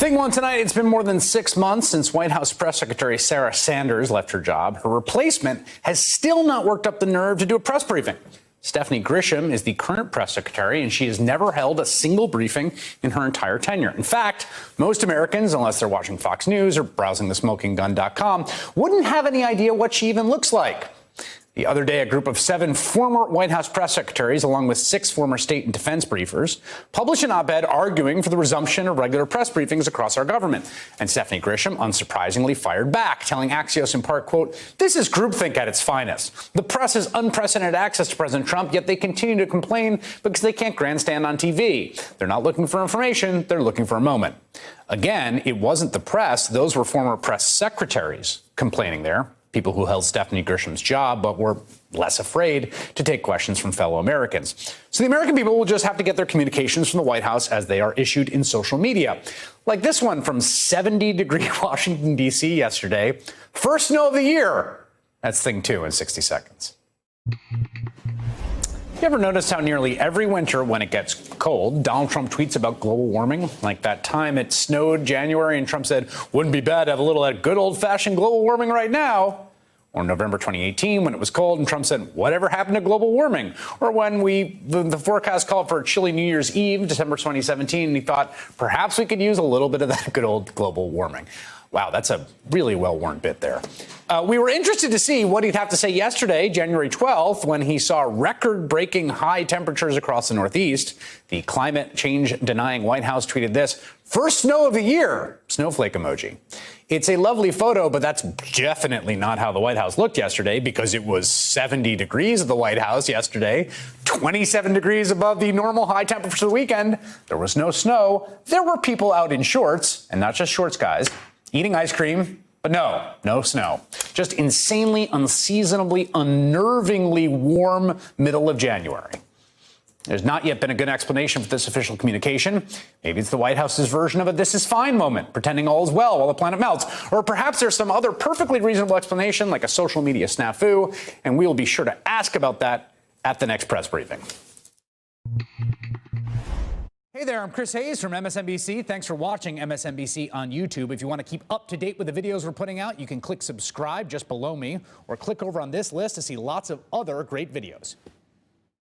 Big one tonight. It's been more than 6 months since White House Press Secretary Sarah Sanders left her job. Her replacement has still not worked up the nerve to do a press briefing. Stephanie Grisham is the current press secretary, and she has never held a single briefing in her entire tenure. In fact, most Americans, unless they're watching Fox News or browsing thesmokinggun.com, wouldn't have any idea what she even looks like. The other day, a group of 7 former White House press secretaries, along with 6 former state and defense briefers, published an op-ed arguing for the resumption of regular press briefings across our government. And Stephanie Grisham, unsurprisingly, fired back, telling Axios in part, quote, "This is groupthink at its finest. The press has unprecedented access to President Trump, yet they continue to complain because they can't grandstand on TV. They're not looking for information. They're looking for a moment." Again, it wasn't the press. Those were former press secretaries complaining there. People who held Stephanie Grisham's job, but were less afraid to take questions from fellow Americans. So the American people will just have to get their communications from the White House as they are issued in social media. Like this one from 70-degree Washington, D.C. yesterday. First snow of the year. That's thing 2 in 60 seconds. You ever notice how nearly every winter when it gets cold, Donald Trump tweets about global warming? Like that time it snowed January and Trump said, wouldn't be bad to have a little of that good old-fashioned global warming right now. Or November 2018 when it was cold and Trump said, whatever happened to global warming? Or when the forecast called for a chilly New Year's Eve, December 2017, and he thought perhaps we could use a little bit of that good old global warming. Wow, that's a really well-worn bit there. We were interested to see what he'd have to say yesterday, January 12th, when he saw record-breaking high temperatures across the Northeast. The climate change-denying White House tweeted this, "First snow of the year," snowflake emoji. It's a lovely photo, but that's definitely not how the White House looked yesterday, because it was 70 degrees at the White House yesterday, 27 degrees above the normal high temperature of the weekend. There was no snow. There were people out in shorts, and not just shorts, guys, eating ice cream, but no snow. Just insanely, unseasonably, unnervingly warm middle of January. There's not yet been a good explanation for this official communication. Maybe it's the White House's version of a "this is fine" moment, pretending all is well while the planet melts. Or perhaps there's some other perfectly reasonable explanation, like a social media snafu, and we will be sure to ask about that at the next press briefing. Hey there, I'm Chris Hayes from MSNBC. Thanks for watching MSNBC on YouTube. If you want to keep up to date with the videos we're putting out, you can click subscribe just below me, or click over on this list to see lots of other great videos.